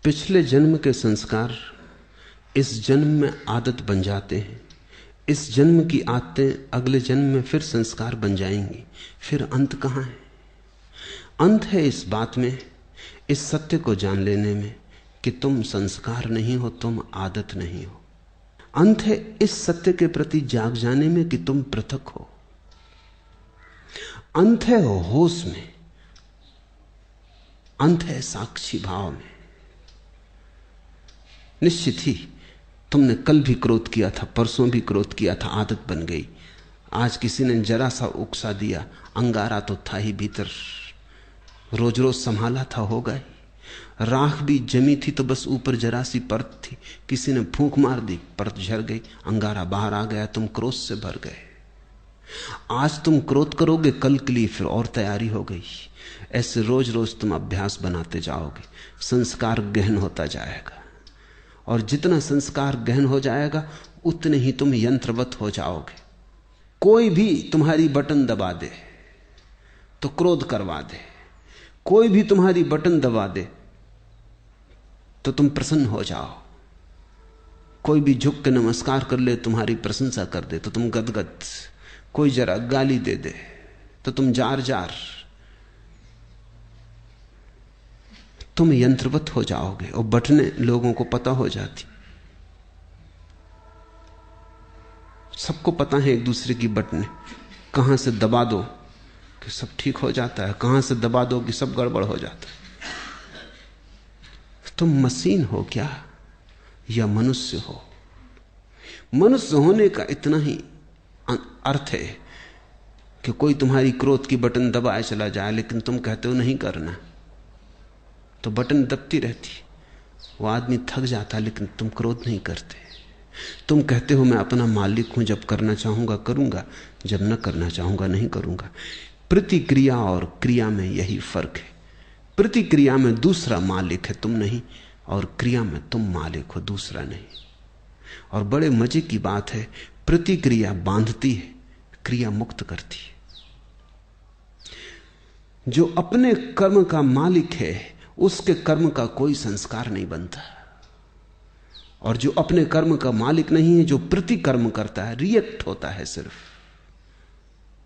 पिछले जन्म के संस्कार इस जन्म में आदत बन जाते हैं। इस जन्म की आदतें अगले जन्म में फिर संस्कार बन जाएंगी। फिर अंत कहां है? अंत है इस बात में, इस सत्य को जान लेने में कि तुम संस्कार नहीं हो, तुम आदत नहीं हो। अंत है इस सत्य के प्रति जाग जाने में कि तुम पृथक हो। अंत है होश में, अंत है साक्षी भाव में। निश्चित ही तुमने कल भी क्रोध किया था, परसों भी क्रोध किया था, आदत बन गई। आज किसी ने जरा सा उकसा दिया, अंगारा तो था ही भीतर, रोज रोज संभाला था, हो गई। राख भी जमी थी तो बस ऊपर जरा सी परत थी, किसी ने फूंक मार दी, परत झड़ गई, अंगारा बाहर आ गया, तुम क्रोध से भर गए। आज तुम क्रोध करोगे, कल के लिए फिर और तैयारी हो गई। ऐसे रोज रोज तुम अभ्यास बनाते जाओगे, संस्कार गहन होता जाएगा। और जितना संस्कार गहन हो जाएगा उतने ही तुम यंत्रवत हो जाओगे। कोई भी तुम्हारी बटन दबा दे तो क्रोध करवा दे, कोई भी तुम्हारी बटन दबा दे तो तुम प्रसन्न हो जाओ। कोई भी झुक के नमस्कार कर ले, तुम्हारी प्रशंसा कर दे तो तुम गदगद। कोई जरा गाली दे दे तो तुम जार जार। तुम यंत्रवत हो जाओगे और बटने लोगों को पता हो जाती। सबको पता है एक दूसरे की बटने, कहां से दबा दो कि सब ठीक हो जाता है, कहां से दबा दो कि सब गड़बड़ हो जाता है। तुम मशीन हो क्या या मनुष्य हो? मनुष्य होने का इतना ही अर्थ है कि कोई तुम्हारी क्रोध की बटन दबाए चला जाए, लेकिन तुम कहते हो नहीं करना, तो बटन दबती रहती। वो आदमी थक जाता, लेकिन तुम क्रोध नहीं करते। तुम कहते हो मैं अपना मालिक हूं, जब करना चाहूंगा करूंगा, जब न करना चाहूंगा नहीं करूंगा। प्रतिक्रिया और क्रिया में यही फर्क है। प्रतिक्रिया में दूसरा मालिक है, तुम नहीं, और क्रिया में तुम मालिक हो, दूसरा नहीं। और बड़े मजे की बात है, प्रतिक्रिया बांधती है, क्रिया मुक्त करती है। जो अपने कर्म का मालिक है उसके कर्म का कोई संस्कार नहीं बनता, और जो अपने कर्म का मालिक नहीं है, जो प्रतिकर्म करता है, रिएक्ट होता है सिर्फ,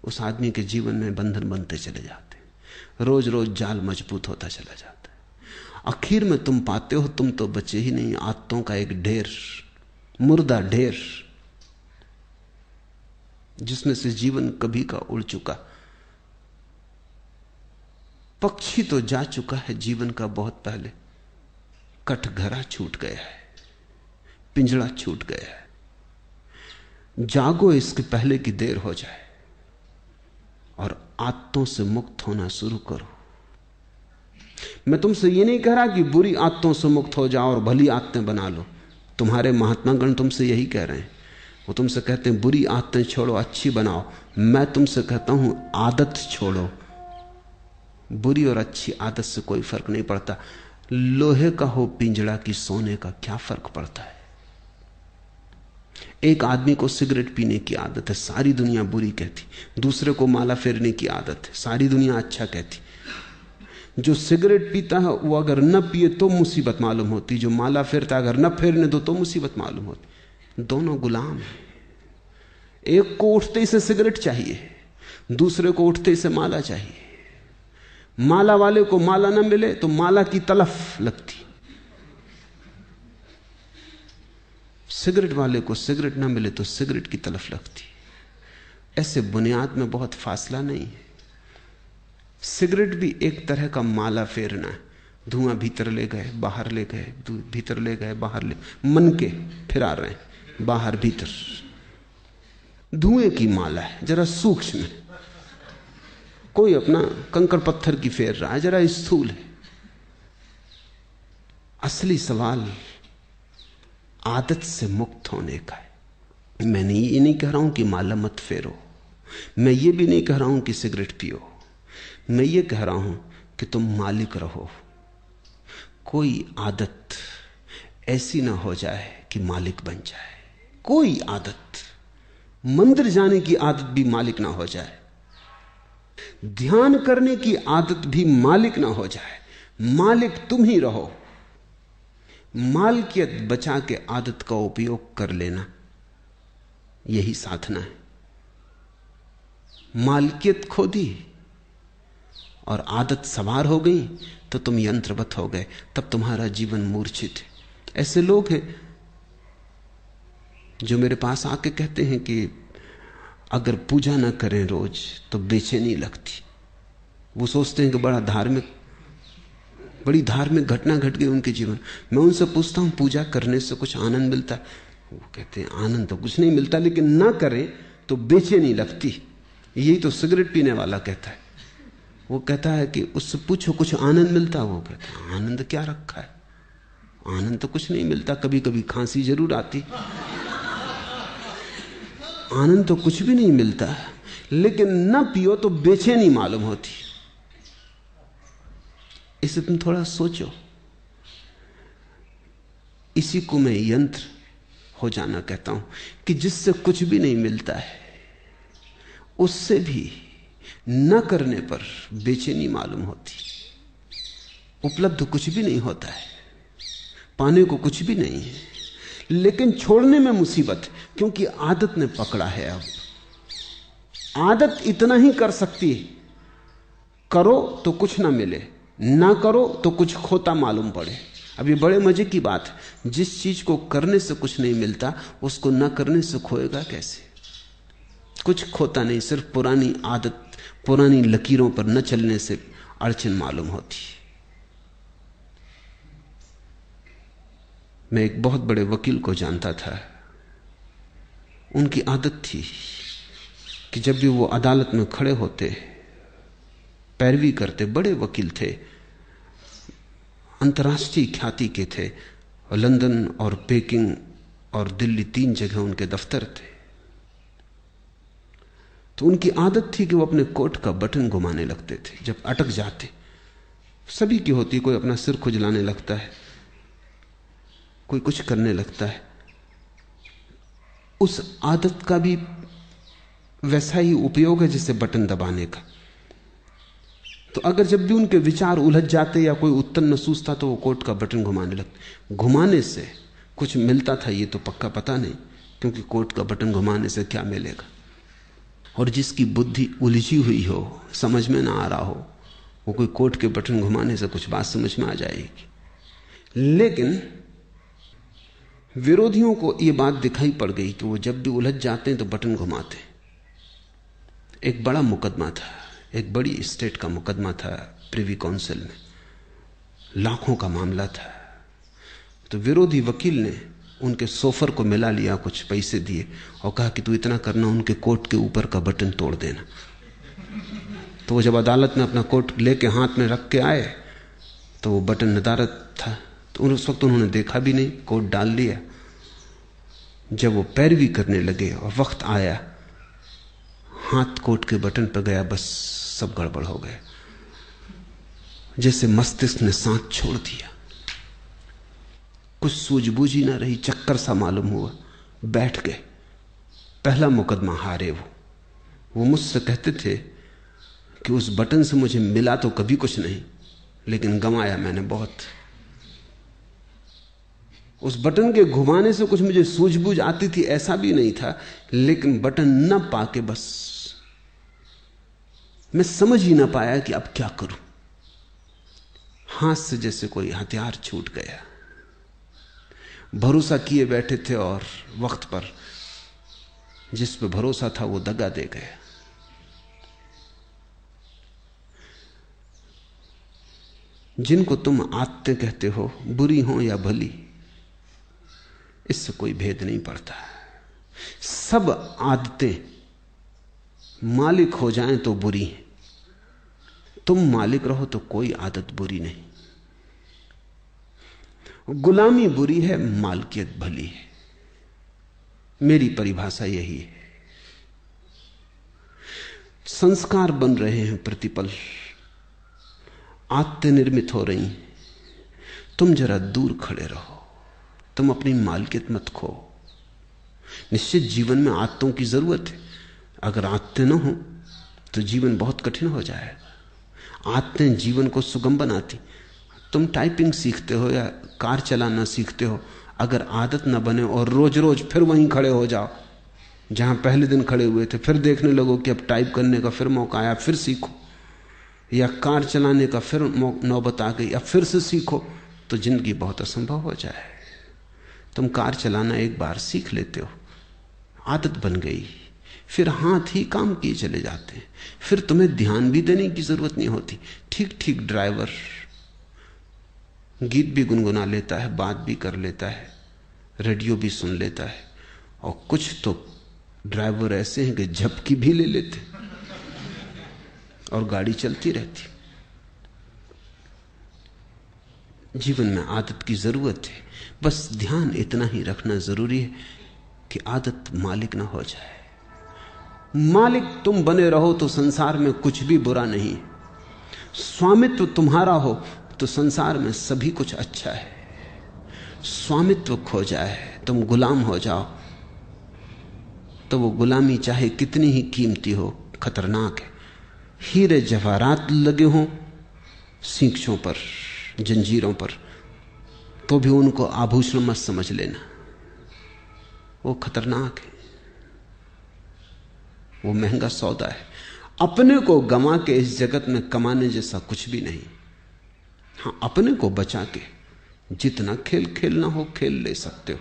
उस आदमी के जीवन में बंधन बनते चले जाते हैं। रोज रोज जाल मजबूत होता चला जाता है। आखिर में तुम पाते हो तुम तो बचे ही नहीं, आदतों का एक ढेर, मुर्दा ढेर, जिसमें से जीवन कभी का उड़ चुका। पक्षी तो जा चुका है जीवन का बहुत पहले, कटघरा छूट गया है, पिंजड़ा छूट गया है। जागो इसके पहले कि देर हो जाए, और आदतों से मुक्त होना शुरू करो। मैं तुमसे ये नहीं कह रहा कि बुरी आदतों से मुक्त हो जाओ और भली आदतें बना लो। तुम्हारे महात्मागण तुमसे यही कह रहे हैं। वो तुमसे कहते हैं बुरी आदतें छोड़ो, अच्छी बनाओ। मैं तुमसे कहता हूं आदत छोड़ो। बुरी और अच्छी आदत से कोई फर्क नहीं पड़ता। लोहे का हो पिंजड़ा की सोने का, क्या फर्क पड़ता है? एक आदमी को सिगरेट पीने की आदत है, सारी दुनिया बुरी कहती। दूसरे को माला फेरने की आदत है, सारी दुनिया अच्छा कहती। जो सिगरेट पीता है वो अगर न पिए तो मुसीबत मालूम होती, जो माला फेरता अगर न फेरने दो तो मुसीबत मालूम होती। दोनों गुलाम हैं। एक को उठते ही से सिगरेट चाहिए, दूसरे को उठते ही से माला चाहिए। माला वाले को माला न मिले तो माला की तलफ लगती, सिगरेट वाले को सिगरेट न मिले तो सिगरेट की तलफ लगती। ऐसे बुनियाद में बहुत फासला नहीं है। सिगरेट भी एक तरह का माला फेरना है। धुआं भीतर ले गए, बाहर ले गए, भीतर ले गए, बाहर ले, मन के फिरा रहे हैं, बाहर भीतर। धुएं की माला है, जरा सूक्ष्म है। कोई अपना कंकड़ पत्थर की फेर रहा है, जरा स्थूल है। असली सवाल आदत से मुक्त होने का है। मैंने ये नहीं कह रहा हूं कि माला मत फेरो, मैं ये भी नहीं कह रहा हूं कि सिगरेट पियो। मैं ये कह रहा हूं कि तुम मालिक रहो। कोई आदत ऐसी ना हो जाए कि मालिक बन जाए। कोई आदत, मंदिर जाने की आदत भी मालिक ना हो जाए, ध्यान करने की आदत भी मालिक ना हो जाए। मालिक तुम ही रहो। मालकियत बचा के आदत का उपयोग कर लेना, यही साधना है। मालकियत खो दी और आदत सवार हो गई तो तुम यंत्रवत हो गए, तब तुम्हारा जीवन मूर्छित है। ऐसे लोग हैं जो मेरे पास आके कहते हैं कि अगर पूजा ना करें रोज तो बेचैनी लगती। वो सोचते हैं कि बड़ी धार्मिक घटना घट गई उनके जीवन। मैं उनसे पूछता हूं पूजा करने से कुछ आनंद मिलता है? वो कहते हैं आनंद तो कुछ नहीं मिलता, लेकिन ना करें तो बेचैनी लगती। यही तो सिगरेट पीने वाला कहता है। वो कहता है कि उससे पूछो कुछ आनंद मिलता? वो कहता है आनंद क्या रखा है, आनंद तो कुछ नहीं मिलता, कभी कभी खांसी जरूर आती, आनंद तो कुछ भी नहीं मिलता। लेकिन ना पियो तो बेचैनी मालूम होती। इसे तुम थोड़ा सोचो। इसी को मैं यंत्र हो जाना कहता हूं कि जिससे कुछ भी नहीं मिलता है, उससे भी न करने पर बेचैनी मालूम होती। उपलब्ध कुछ भी नहीं होता है, पाने को कुछ भी नहीं है, लेकिन छोड़ने में मुसीबत है, क्योंकि आदत ने पकड़ा है। अब आदत इतना ही कर सकती है, करो तो कुछ ना मिले, ना करो तो कुछ खोता मालूम पड़े। अब ये बड़े मजे की बात है, जिस चीज को करने से कुछ नहीं मिलता उसको ना करने से खोएगा कैसे? कुछ खोता नहीं, सिर्फ पुरानी आदत, पुरानी लकीरों पर न चलने से अड़चन मालूम होती। मैं एक बहुत बड़े वकील को जानता था। उनकी आदत थी कि जब भी वो अदालत में खड़े होते, पैरवी करते, बड़े वकील थे, अंतर्राष्ट्रीय ख्याति के थे, और लंदन और पेकिंग और दिल्ली 3 जगह उनके दफ्तर थे। तो उनकी आदत थी कि वो अपने कोट का बटन घुमाने लगते थे जब अटक जाते। सभी की होती, कोई अपना सिर खुजलाने लगता है, कोई कुछ करने लगता है। उस आदत का भी वैसा ही उपयोग है जैसे बटन दबाने का। तो अगर जब भी उनके विचार उलझ जाते या कोई उत्तर न सूझता तो वो कोट का बटन घुमाने लगते। घुमाने से कुछ मिलता था ये तो पक्का पता नहीं, क्योंकि कोट का बटन घुमाने से क्या मिलेगा। और जिसकी बुद्धि उलझी हुई हो, समझ में ना आ रहा हो, वो कोई कोट के बटन घुमाने से कुछ बात समझ में आ जाएगी। लेकिन विरोधियों को यह बात दिखाई पड़ गई कि वो जब भी उलझ जाते हैं तो बटन घुमाते। एक बड़ा मुकदमा था, एक बड़ी स्टेट का मुकदमा था प्रिवी काउंसिल में, लाखों का मामला था। तो विरोधी वकील ने उनके सोफर को मिला लिया, कुछ पैसे दिए और कहा कि तू इतना करना, उनके कोट के ऊपर का बटन तोड़ देना। तो वो जब अदालत में अपना कोट लेके हाथ में रख के आए तो वो बटन नदारत था। तो उस वक्त उन्होंने देखा भी नहीं, कोट डाल लिया। जब वो पैरवी करने लगे और वक्त आया, हाथ कोट के बटन पर गया, बस सब गड़बड़ हो गया। जैसे मस्तिष्क ने सांस छोड़ दिया, कुछ सूझबूझ ही ना रही, चक्कर सा मालूम हुआ, बैठ गए। पहला मुकदमा हारे वो मुझसे कहते थे कि उस बटन से मुझे मिला तो कभी कुछ नहीं, लेकिन गंवाया मैंने बहुत। उस बटन के घुमाने से कुछ मुझे सूझबूझ आती थी ऐसा भी नहीं था, लेकिन बटन न पाके बस मैं समझ ही ना पाया कि अब क्या करूं। हाथ से जैसे कोई हथियार छूट गया। भरोसा किए बैठे थे और वक्त पर जिस पे भरोसा था वो दगा दे गया। जिनको तुम आदतें कहते हो, बुरी हो या भली, इससे कोई भेद नहीं पड़ता। सब आदतें मालिक हो जाएं तो बुरी हैं, तुम मालिक रहो तो कोई आदत बुरी नहीं। गुलामी बुरी है, मालकियत भली है। मेरी परिभाषा यही है। संस्कार बन रहे हैं प्रतिपल, आदतें निर्मित हो रही हैं। तुम जरा दूर खड़े रहो, तुम अपनी मालकियत मत खो। निश्चित जीवन में आदतों की जरूरत है। अगर आदतें न हो तो जीवन बहुत कठिन हो जाएगा। आदतें जीवन को सुगम बनाती। तुम टाइपिंग सीखते हो या कार चलाना सीखते हो, अगर आदत न बने और रोज रोज फिर वहीं खड़े हो जाओ जहां पहले दिन खड़े हुए थे, फिर देखने लगो कि अब टाइप करने का फिर मौका आया, फिर सीखो, या कार चलाने का फिर नौबत आ गई, अब फिर से सीखो, तो जिंदगी बहुत असंभव हो जाए। तुम कार चलाना एक बार सीख लेते हो, आदत बन गई, फिर हाथ ही काम किए चले जाते हैं, फिर तुम्हें ध्यान भी देने की जरूरत नहीं होती। ठीक ठीक ड्राइवर गीत भी गुनगुना लेता है, बात भी कर लेता है, रेडियो भी सुन लेता है, और कुछ तो ड्राइवर ऐसे हैं कि झपकी भी ले लेते और गाड़ी चलती रहती। जीवन में आदत की जरूरत है, बस ध्यान इतना ही रखना जरूरी है कि आदत मालिक ना हो जाए। मालिक तुम बने रहो तो संसार में कुछ भी बुरा नहीं, स्वामित्व तुम्हारा हो तो संसार में सभी कुछ अच्छा है। स्वामित्व खो जाए, तुम गुलाम हो जाओ, तो वो गुलामी चाहे कितनी ही कीमती हो खतरनाक है। हीरे जवाहरात लगे हों सींचों पर, जंजीरों पर, तो भी उनको आभूषण मत समझ लेना, वो खतरनाक है, वो महंगा सौदा है। अपने को गंवा के इस जगत में कमाने जैसा कुछ भी नहीं। हाँ, अपने को बचा के जितना खेल खेलना हो खेल ले सकते हो।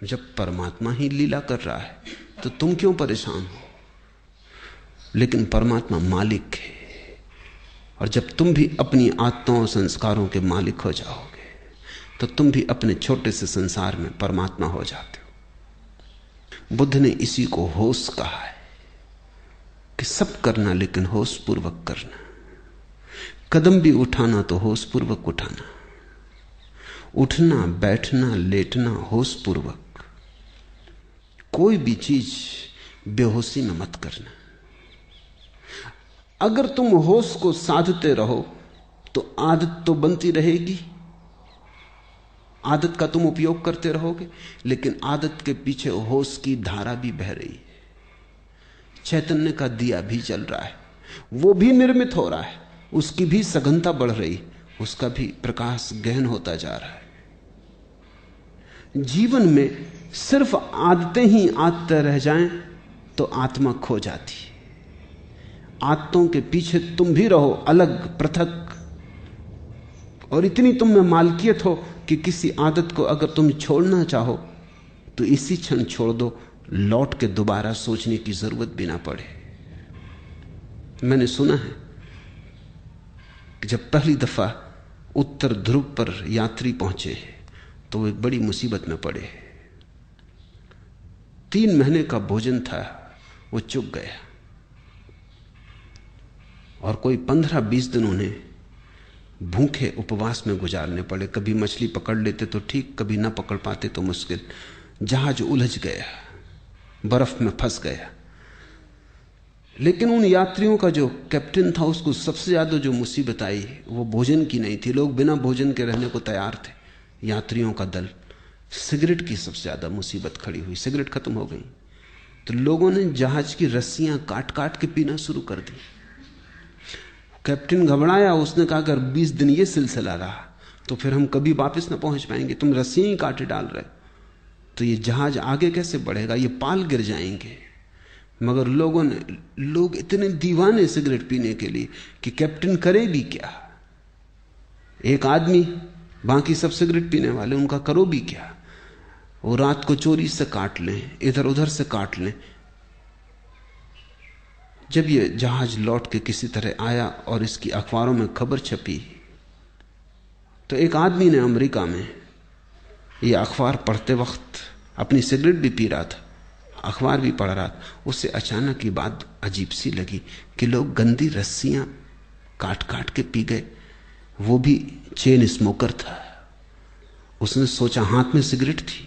जब परमात्मा ही लीला कर रहा है तो तुम क्यों परेशान हो? लेकिन परमात्मा मालिक है, और जब तुम भी अपनी आत्माओं और संस्कारों के मालिक हो जाओगे तो तुम भी अपने छोटे से संसार में परमात्मा हो जाते हो। बुद्ध ने इसी को होश कहा है कि सब करना लेकिन होश पूर्वक करना। कदम भी उठाना तो होश पूर्वक उठाना, उठना बैठना लेटना होश पूर्वक। कोई भी चीज बेहोशी में मत करना। अगर तुम होश को साधते रहो तो आदत तो बनती रहेगी, आदत का तुम उपयोग करते रहोगे, लेकिन आदत के पीछे होश की धारा भी बह रही है। चैतन्य का दिया भी जल रहा है, वो भी निर्मित हो रहा है, उसकी भी सघनता बढ़ रही, उसका भी प्रकाश गहन होता जा रहा है। जीवन में सिर्फ आदतें ही आदतें रह जाएं तो आत्मा खो जाती है। आदतों के पीछे तुम भी रहो अलग पृथक, और इतनी तुम में मालकियत हो कि किसी आदत को अगर तुम छोड़ना चाहो तो इसी क्षण छोड़ दो, लौट के दोबारा सोचने की जरूरत भी ना पड़े। मैंने सुना है कि जब पहली दफा उत्तर ध्रुव पर यात्री पहुंचे तो वो एक बड़ी मुसीबत में पड़े। 3 महीने का भोजन था, वो चुक गया, और कोई 15-20 दिन उन्हें भूखे उपवास में गुजारने पड़े। कभी मछली पकड़ लेते तो ठीक, कभी ना पकड़ पाते तो मुश्किल। जहाज उलझ गया, बर्फ में फंस गया। लेकिन उन यात्रियों का जो कैप्टन था, उसको सबसे ज्यादा जो मुसीबत आई वो भोजन की नहीं थी। लोग बिना भोजन के रहने को तैयार थे, यात्रियों का दल। सिगरेट की सबसे ज्यादा मुसीबत खड़ी हुई, सिगरेट खत्म हो गई तो लोगों ने जहाज की रस्सियां काट काट के पीना शुरू कर दी। कैप्टन घबराया, उसने कहा अगर 20 दिन ये सिलसिला रहा तो फिर हम कभी वापस ना पहुंच पाएंगे। तुम रस्सियां ही काटे डाल रहे तो ये जहाज आगे कैसे बढ़ेगा, ये पाल गिर जाएंगे। मगर लोग इतने दीवाने सिगरेट पीने के लिए कि कैप्टन करे भी क्या। एक आदमी, बाकी सब सिगरेट पीने वाले, उनका करो भी क्या। वो रात को चोरी से काट लें, इधर उधर से काट लें। जब ये जहाज लौट के किसी तरह आया और इसकी अखबारों में खबर छपी तो एक आदमी ने अमेरिका में ये अखबार पढ़ते वक्त अपनी सिगरेट भी पी रहा था, अखबार भी पढ़ रहा था। उसे अचानक ये बात अजीब सी लगी कि लोग गंदी रस्सियां काट काट के पी गए। वो भी चेन स्मोकर था। उसने सोचा, हाथ में सिगरेट थी,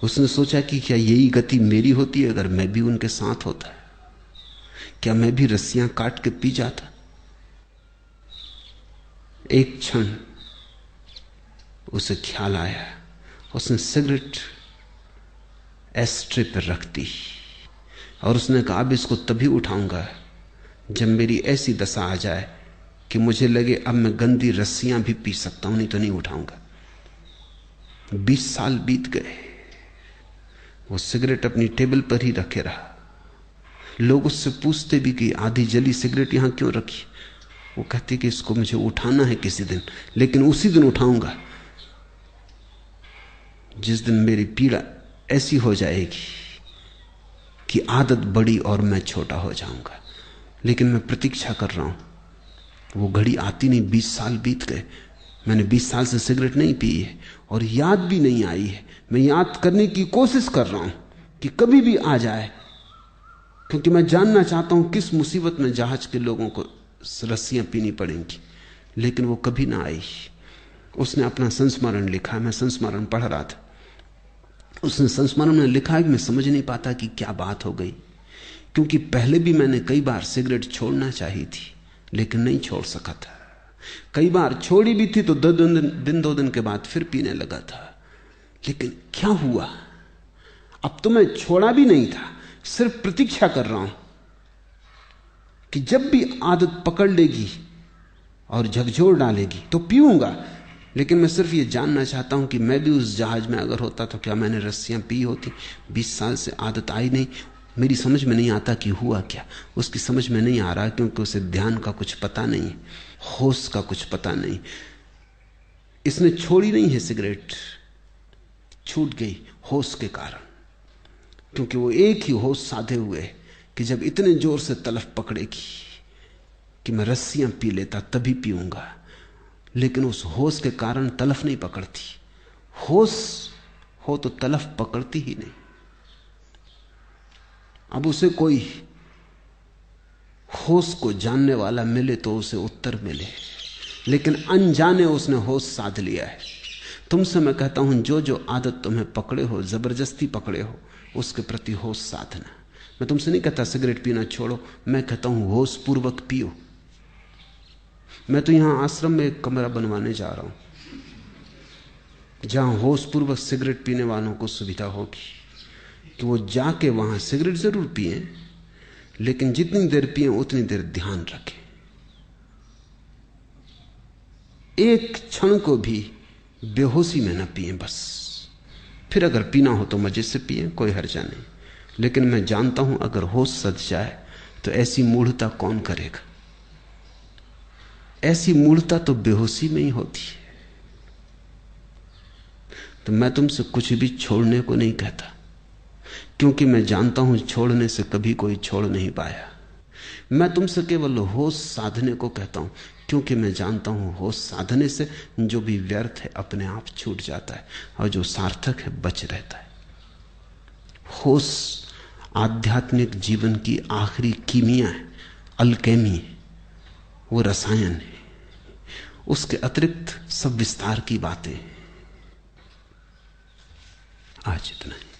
उसने सोचा कि क्या यही गति मेरी होती है अगर मैं भी उनके साथ होता? क्या मैं भी रस्सियां काट के पी जाता? एक क्षण उसे ख्याल आया, उसने सिगरेट एस्ट्रे पर रख दी और उसने कहा अब इसको तभी उठाऊंगा जब मेरी ऐसी दशा आ जाए कि मुझे लगे अब मैं गंदी रस्सियां भी पी सकता हूं, नहीं तो नहीं उठाऊंगा। 20 साल बीत गए, वो सिगरेट अपनी टेबल पर ही रखे रहा। लोग उससे पूछते भी कि आधी जली सिगरेट यहां क्यों रखी। वो कहती कि इसको मुझे उठाना है किसी दिन, लेकिन उसी दिन उठाऊंगा जिस दिन मेरी पीड़ा ऐसी हो जाएगी कि आदत बड़ी और मैं छोटा हो जाऊंगा। लेकिन मैं प्रतीक्षा कर रहा हूं, वो घड़ी आती नहीं। 20 साल बीत गए, मैंने 20 साल से सिगरेट नहीं पी है और याद भी नहीं आई है। मैं याद करने की कोशिश कर रहा हूं कि कभी भी आ जाए, क्योंकि मैं जानना चाहता हूं किस मुसीबत में जहाज के लोगों को रस्सियां पीनी पड़ेंगी। लेकिन वो कभी ना आई। उसने अपना संस्मरण लिखा, मैं संस्मरण पढ़ रहा था। उसने संस्मरण में लिखा है कि मैं समझ नहीं पाता कि क्या बात हो गई, क्योंकि पहले भी मैंने कई बार सिगरेट छोड़ना चाही थी लेकिन नहीं छोड़ सका था। कई बार छोड़ी भी थी तो 2 दिन के बाद फिर पीने लगा था। लेकिन क्या हुआ? अब तो मैं छोड़ा भी नहीं था, सिर्फ प्रतीक्षा कर रहा हूं कि जब भी आदत पकड़ लेगी और झकझोर डालेगी तो पीऊंगा। लेकिन मैं सिर्फ ये जानना चाहता हूं कि मैं भी उस जहाज में अगर होता तो क्या मैंने रस्सियां पी होती। 20 साल से आदत आई नहीं। मेरी समझ में नहीं आता कि हुआ क्या। उसकी समझ में नहीं आ रहा क्योंकि उसे ध्यान का कुछ पता नहीं, होश का कुछ पता नहीं। इसने छोड़ी नहीं है सिगरेट, छूट गई होश के कारण, क्योंकि वो एक ही होश साधे हुए है कि जब इतने जोर से तलफ पकड़ेगी कि मैं रस्सियां पी लेता तभी पीऊंगा। लेकिन उस होश के कारण तलफ नहीं पकड़ती। होश हो तो तलफ पकड़ती ही नहीं। अब उसे कोई होश को जानने वाला मिले तो उसे उत्तर मिले, लेकिन अनजाने उसने होश साध लिया है। तुमसे मैं कहता हूं, जो जो आदत तुम्हें पकड़े हो, जबरदस्ती पकड़े हो, उसके प्रति होश साधना। मैं तुमसे नहीं कहता सिगरेट पीना छोड़ो, मैं कहता हूं होश पूर्वक पियो। मैं तो यहां आश्रम में एक कमरा बनवाने जा रहा हूं जहां होश पूर्वक सिगरेट पीने वालों को सुविधा होगी कि वो जाके वहां सिगरेट जरूर पिए, लेकिन जितनी देर पिए उतनी देर ध्यान रखें। एक क्षण को भी बेहोशी में न पिए बस। फिर अगर पीना हो तो मजे से पिए, कोई हर्जा नहीं। लेकिन मैं जानता हूं अगर होश सध जाए तो ऐसी मूढ़ता कौन करेगा। ऐसी मूढ़ता तो बेहोशी में ही होती है। तो मैं तुमसे कुछ भी छोड़ने को नहीं कहता, क्योंकि मैं जानता हूं छोड़ने से कभी कोई छोड़ नहीं पाया। मैं तुमसे केवल होश साधने को कहता हूं, क्योंकि मैं जानता हूं होश साधने से जो भी व्यर्थ है अपने आप छूट जाता है और जो सार्थक है बच रहता है। होश आध्यात्मिक जीवन की आखिरी कीमिया है, अल्केमी है, वो रसायन है। उसके अतिरिक्त सब विस्तार की बातें हैं। आज इतना ही।